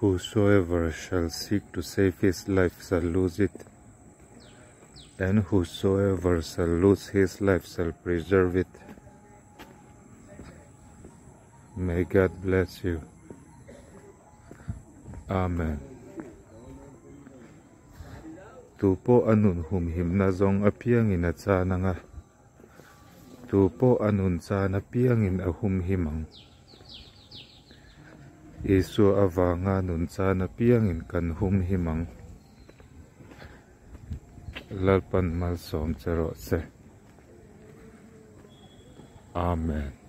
Whosoever shall seek to save his life shall lose it, and whosoever shall lose his life shall preserve it. May God bless you. Amen. Tupo anun humhimna zong apiangin at sana nga. Tupo anun sana piangin ahumhimang. Isu avanga nun sana piangin kan humhimang. Lalpan malsom cerose. Amen.